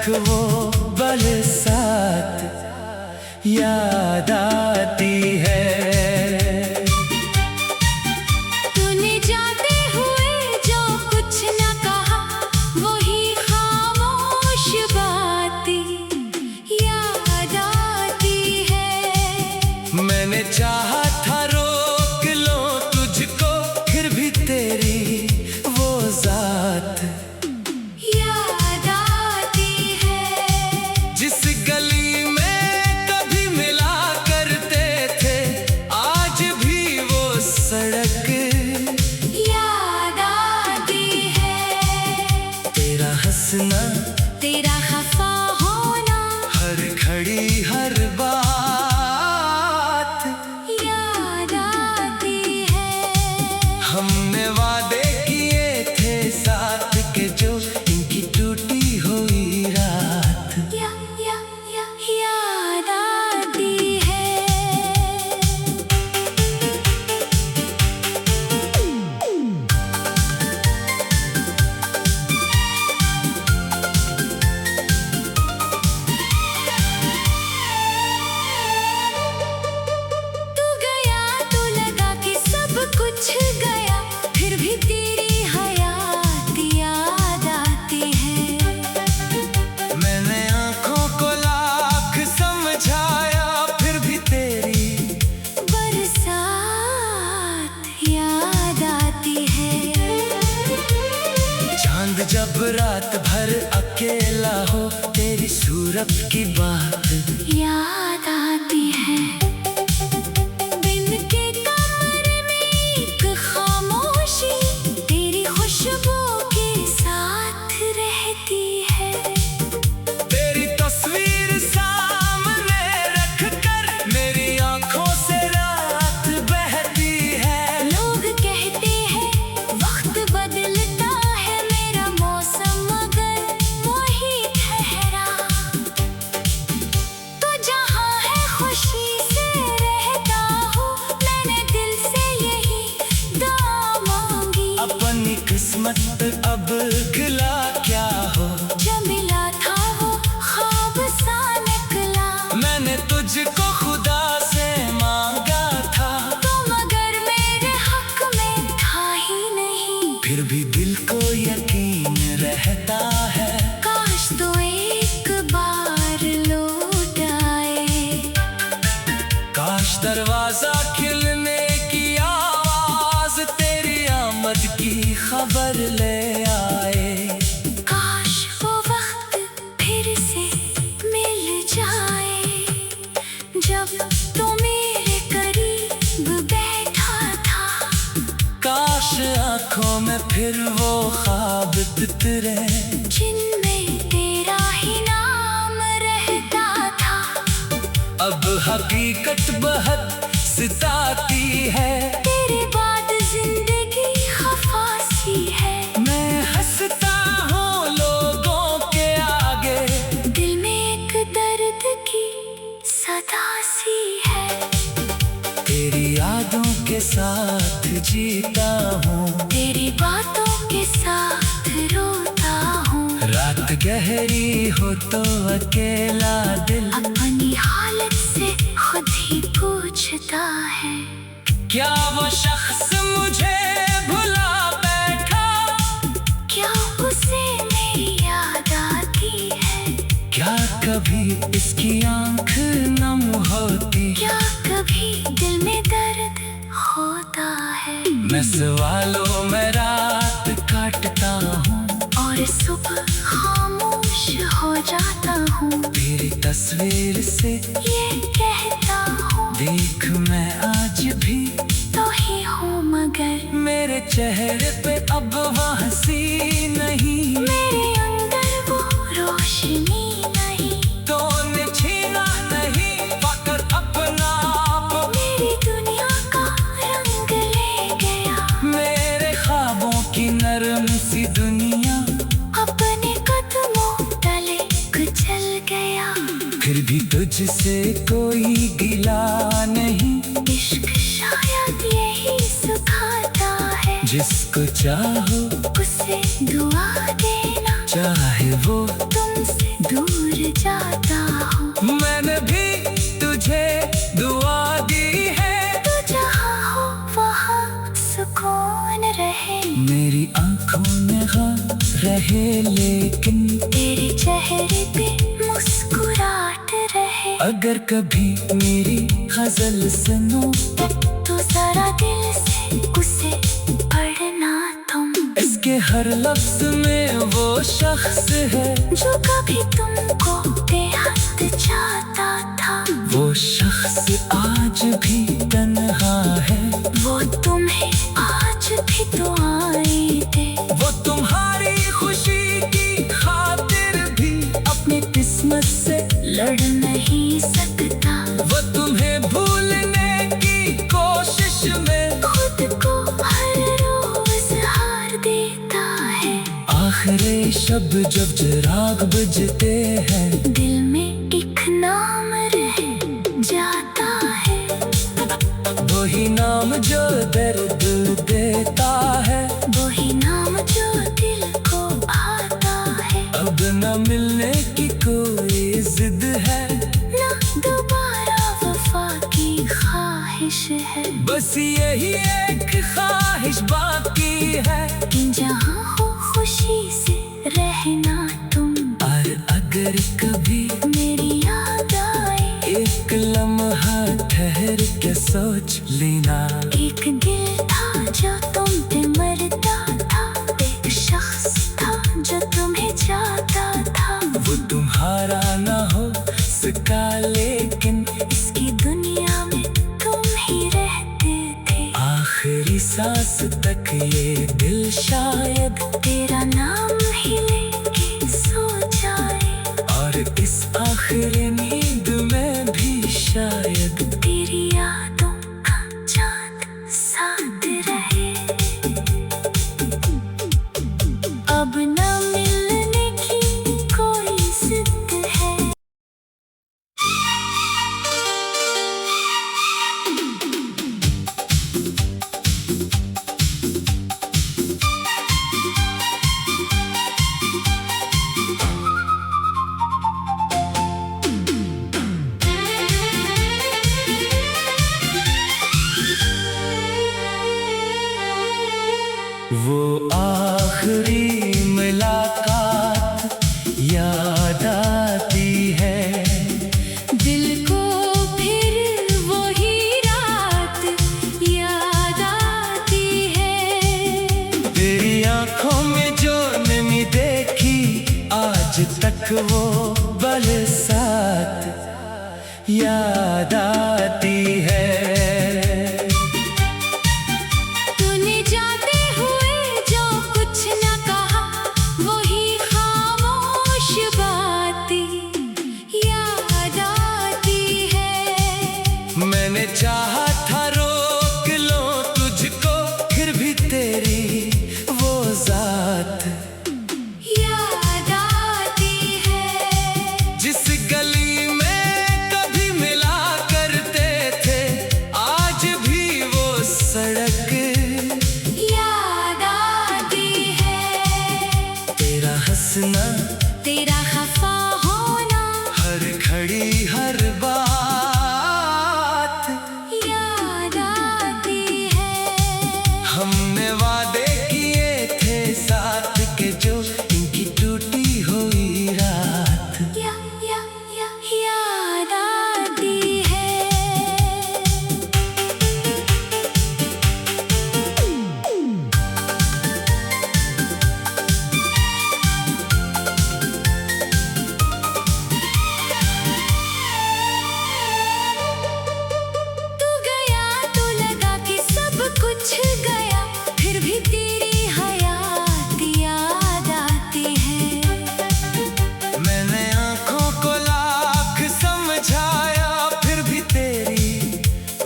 तक वो बरसात याद आती है। तूने जाते हुए जो कुछ न कहा, वही खामोश बातें याद आती है। मैंने चाहा था रोक लो तुझको, फिर भी तेरी वो जात याद आती है। जिस गली में कभी मिला करते थे, आज भी वो सड़क याद आती है। तेरा हंसना, तेरा खफा होना, हर घड़ी हर बात याद आती है। हमने वादे किए थे साथ के, जो इनकी टूटी हुई रात याद आती है। तू गया तो लगा कि सब कुछ गया, फिर भी तेरी हयात याद आती है। मैंने आंखों को लाख समझाया, फिर भी तेरी बरसात याद आती है। चांद जब रात भर अकेला हो, तेरी सूरत की बात याद आती है। बिन के कमरे में एक खामोशी, तेरी खुशबू के साथ रहती है। तेरी तस्वीर सामने रख कर, मेरी आंखों से रात बहती है। लोग कहते हैं वक्त बदलता है, मेरा मौसम मगर वही ठहरा। तो जहाँ है खुशी से रहता हूँ, मैंने दिल से यही दुआ मांगी। अपनी किस्मत अब खिला क्या हो, जो मिला था वो ख्वाब सा निकला। मैंने तुझको खुदा से मांगा था, तो मगर मेरे हक में था ही नहीं। फिर भी दिल को यकीन रहता है। काश तो एक बार लौट आए। काश दरवाजा खिलने की आवाज तेरी आमद की खबर ले आए। काश वो वक्त फिर से मिल जाए, जब तो मेरे करीब बैठा था। काश आंखों में फिर वो ख्वाब उतरे, जिनमें तेरा ही नाम रहता था। अब हकीकत बहुत सताती है। तेरे बाद जिंदगी खफासी है। मैं हंसता हूँ लोगों के आगे, दिल में एक दर्द की सदा सी है। तेरी यादों के साथ जीता हूँ, तेरी बातों के साथ रोता हूँ। रात गहरी हो तो अकेला दिल अपनी हालत से खुद ही पूछता है। क्या वो शख्स मुझे भुला बैठा, क्या उसे मेरी याद आती है? क्या कभी इसकी आंख नम होती, क्या कभी दिल में दर्द होता है? मैं सवालों में रात काटता हूँ, और सुबह खामोश हो जाता हूँ। तेरी तस्वीर से ये कहता हूँ देख मैं आज भी तो ही हूँ, मगर मेरे चेहरे पे अब वो हंसी नहीं। मेरे अंदर वो रोशनी नहीं। तो ने छीना नहीं पाकर अपना आप, मेरी दुनिया का रंग ले गया। मेरे ख्वाबों की नरम सी दुनिया अपने कदमों तले कुचल गया। फिर भी तुझसे कोई गिला नहीं, इश्क शायद यही सिखाता है। जिसको चाहो उसे दुआ देना, चाहे वो तुमसे जाता हूँ। मैंने भी तुझे दुआ दी है, तू जहाँ हो वहाँ सुकून रहे। मेरी आंखों में गम रहे लेकिन तेरे चेहरे पे मुस्कुराहट रहे। अगर कभी मेरी गजल सुनो तो जरा दिल से उसे पढ़ना तुम। इसके हर लफ्ज में वो शख्स है जो कभी तुमको बेहद चाहता था। वो शख्स आज भी तन्हा है, वो तुम्हें आज भी दुआएं दे। वो तुम्हारी खुशी की खातिर भी अपनी किस्मत से लड़ नहीं सकता। वो तुम्हें भूलने की कोशिश में खुद को हर रोज हार देता है। आखिरी शब जब चिराग बुझते हैं, दिल में एक नाम रह जाता है। वही नाम जो दर्द देता है, वही नाम जो दिल को भाता है। अब न मिलने की कोई जिद है, ना दोबारा वफा की ख्वाहिश है। बस यही एक ख्वाहिश बाकी है कि जहाँ हो खुशी से रहना तुम। और अगर कभी मेरी याद आए एक लम्हा ठहर के सोच लेना, एक दिल था जो तुम पे मरता था। एक शख्स था जो तुम्हें चाहता था। वो तुम्हारा ना हो सका लेकिन इसकी दुनिया में तुम ही रहते थे। आखिरी सांस तक ये दिल शायद तेरा नाम ही लेके सो जाए। और इस आखिरी नींद में भी शायद तेरी यादों का चांद साथ रहे। अब न मिलने की कोई जिद है। वो आखिरी मुलाकात याद आती है, दिल को फिर वही रात याद आती है। तेरी आंखों में जो नमी देखी आज तक वो बरसात याद आती है। तूने जाते हुए जो कुछ न कहा वही खामोश बातें याद आती है। मैंने चाहा था रोक लो तुझको, फिर भी तेरी वो जात याद आती है। जिस गली में कभी मिला करते थे आज भी वो सड़क याद आती है। तेरा हंसना, तेरा खफा होना हर घड़ी हर बात याद आती है। हमने वादे किए थे साथ के जो इनकी टूटी हुई रात याद आती है। तू गया तो लगा कि सब कुछ गया, फिर भी तेरी हयात याद आती है। मैंने आंखों को लाख समझाया फिर भी तेरी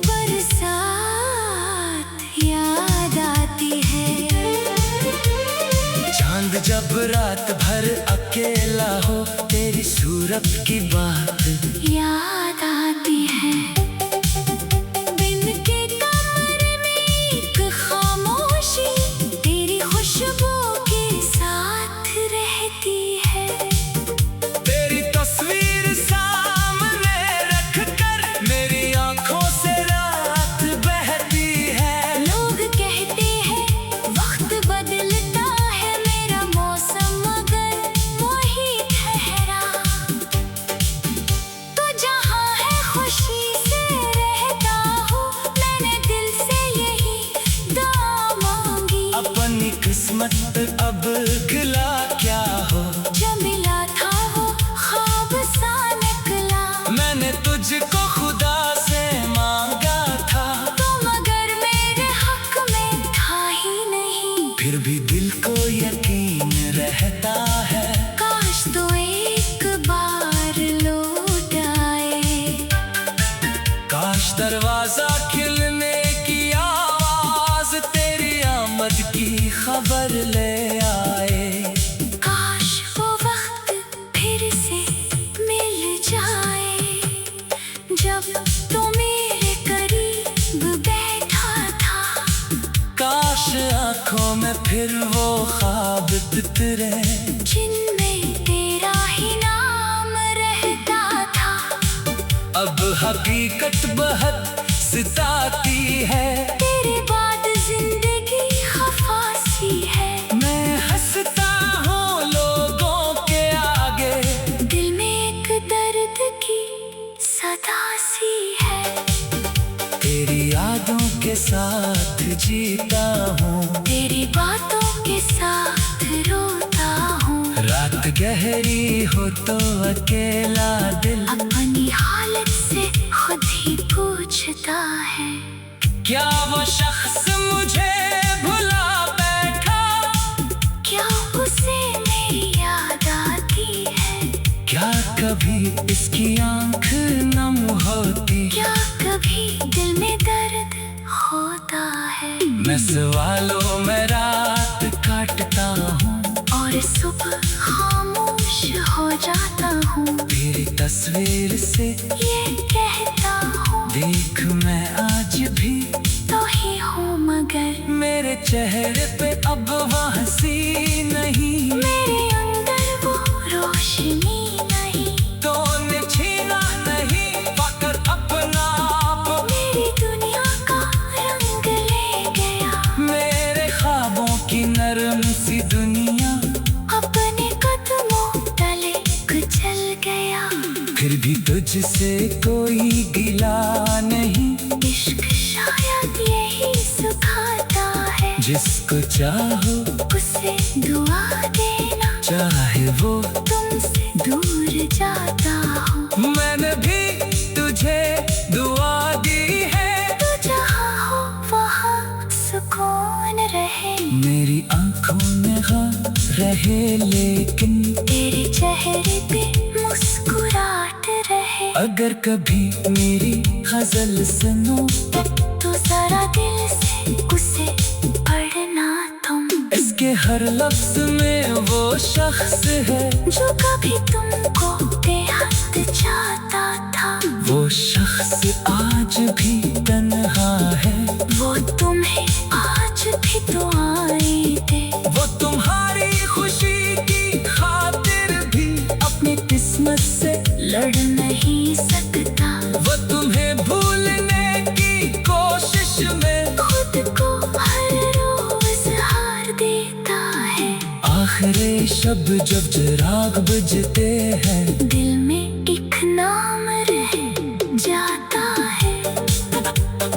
बरसात याद आती है। चांद जब रात भर अकेला हो तेरी सूरत की बात याद आती है। बिन के कमरे में एक खामोशी तेरी खुशबू के साथ रहती है। तेरी तस्वीर फिर वो ख्वाब तितरे जिनमें तेरा ही नाम रहता था। अब हकीकत बहुत सताती है, तेरे बाद जिंदगी खफासी है। मैं हंसता हूँ लोगों के आगे, दिल में एक दर्द की सदा सी है। तेरी यादों के साथ जीता हूँ, तेरी बातों के साथ रोता हूँ। रात गहरी हो तो अकेला दिल अपनी हालत से खुद ही पूछता है, क्या वो शख्स मुझे भुला बैठा, क्या उसे मेरी याद आती है। क्या कभी इसकी आंख नम होती, क्या कभी दिल में दर्द होता है। मैं सवालों में रात काटता हूँ और सुबह खामोश हो जाता हूँ। तेरी तस्वीर से ये कहता हूँ, देख मैं आज भी तो ही हूँ मगर मेरे चेहरे पे अब वो हंसी नहीं, मेरे अंदर वो रोशनी नहीं। तूने छीना नहीं पाकर अपना आप, मेरी दुनिया का रंग ले गया। मेरे ख्वाबों की नरम सी दुनिया अपने कदमों तले कुचल गया। फिर भी तुझसे कोई गिला नहीं, इश्क शायद यही सिखाता है, जिसको चाहो उसे दुआ देना, चाहे वो तुमसे दूर जाता हो। मैंने भी तुझे दुआ दी है, तू जहाँ हो वहाँ सुकून रहे। मेरी आंखों में गम रहे लेकिन तेरे चेहरे पे मुस्कुराहट रहे। अगर कभी मेरी गजल सुनो तो जरा दिल से उसे पढ़ना तुम, इसके हर लफ्ज में वो शख्स है जो कभी तुमको बेहद चाहता था। वो शख्स आज भी तन्हा है, वो तुम्हें आज भी दुआएं दे। वो तुम्हारी खुशी की खातिर भी अपनी किस्मत से लड़ नहीं सकता, वो तुम्हें भूलने की कोशिश में खुद को हर रोज हार देता है। आखिरी शब जब चिराग बुझते हैं, दिल में एक नाम रह जाता है,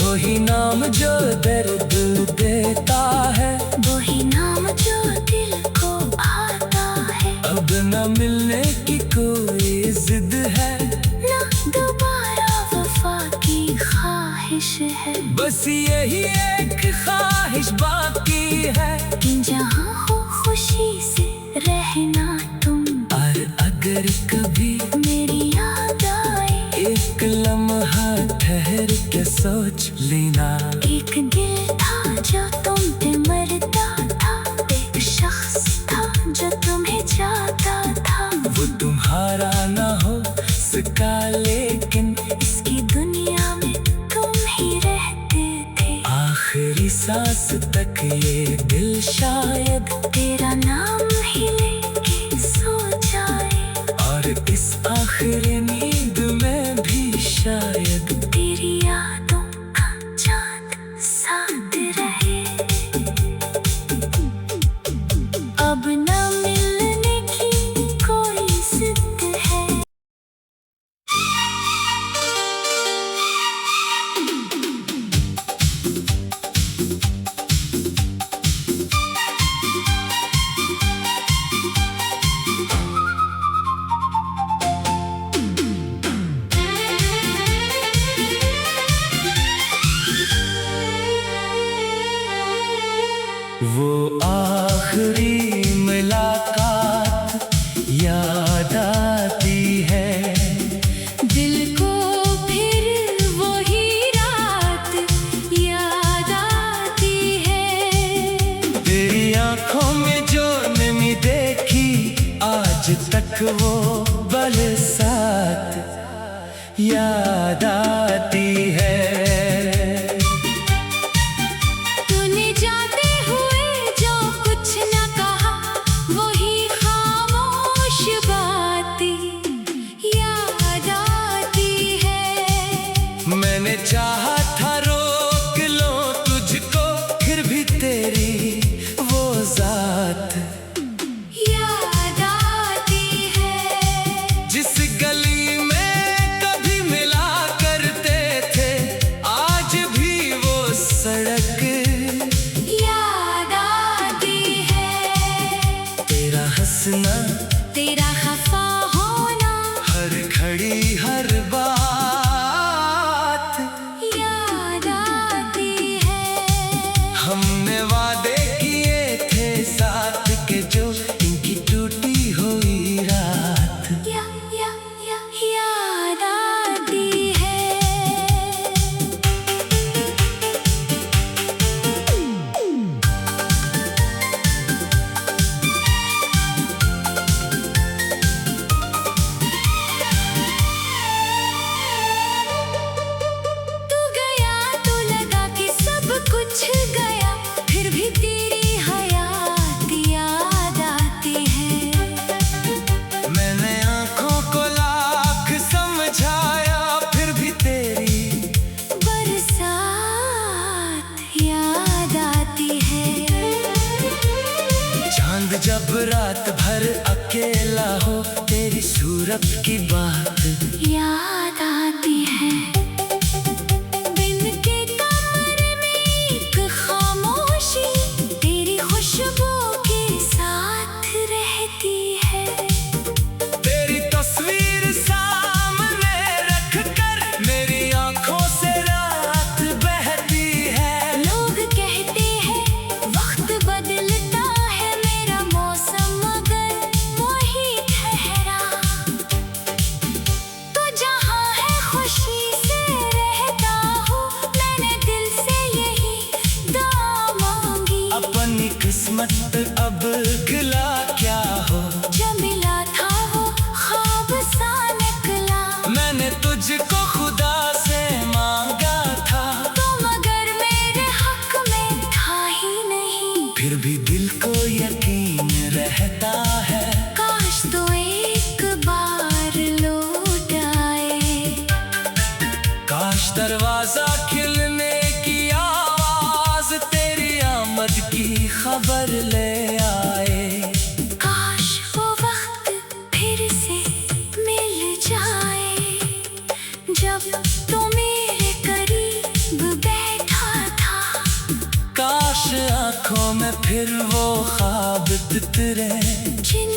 वही नाम जो दर्द देता है, वही नाम जो दिल को भाता है। अब न मिलने की कोई जिद है, ना दोबारा वफा की ख्वाहिश है। बस यही एक ख्वाहिश बाकी है, कि जहाँ हो खुशी से रहना तुम। और अगर कभी मेरी याद आए, एक लम्हा ठहर के सोच लेना, एक दिल था जो तुम पे मरता था, एक शख्स था जो तुम्हें चाहता था। वो तुम्हारा ना हो सका लेकिन इसकी दुनिया में तुम ही रहते थे। आखिरी सांस तक ये दिल शायद तेरा नाम ही लेके सो जाए, और इस आखिरी नींद में भी शायद तेरी यादों का चांद साथ रहे। अब न मिलने की कोई जिद है। वो आखिरी मुलाकात याद आती है, दिल को फिर वही रात याद आती है। तेरी आंखों में जो नमी देखी आज तक वो बरसात याद आती है। तूने जाते हुए जो चाहा था रोक लो तुझको, फिर भी तेरी वो जात याद आती है। जिस गली में कभी मिला करते थे, आज भी वो सड़क याद आती है। तेरा हंसना, तेरा खफा होना, हर घड़ी हर बात याद आती है। हमने वादे किए थे साथ के, जो इनकी टूटी हुई रात याद आती है। तू गया तो लगा कि सब कुछ गया, फिर भी तेरी हयात याद आती है। मैंने आंखों को लाख समझाया, फिर भी तेरी बरसात याद आती है। चांद जब रात भर अकेला हो, तेरी सूरत की बात याद आती है। दिन के कमरे में एक खामोशी, तेरी खुशबू के साथ रहती है। तेरी तस्वीर सामने रख कर, मेरी आंखों से रात बहती है। लोग कहते हैं वक्त बदलता है, मेरा मौसम मगर वही ठहरा। तो जहाँ है खुशी से रहता हूँ, मैंने दिल से यही दुआ मांगी। अपनी किस्मत अब गिला क्या हो, जब मिला था वो ख्वाब सा निकला। मैंने तुझको खुदा से मांगा था, तो मगर मेरे हक में था ही नहीं। फिर भी दिल को यकीन रहता है। काश तो एक बार लौट आए। काश दरवाजा खिलने की आवाज तेरी आमद की खबर ले आए। काश वो वक्त फिर से मिल जाए, जब तो मेरे करीब बैठा था। काश आंखों में फिर वो ख्वाब तितरे, जिन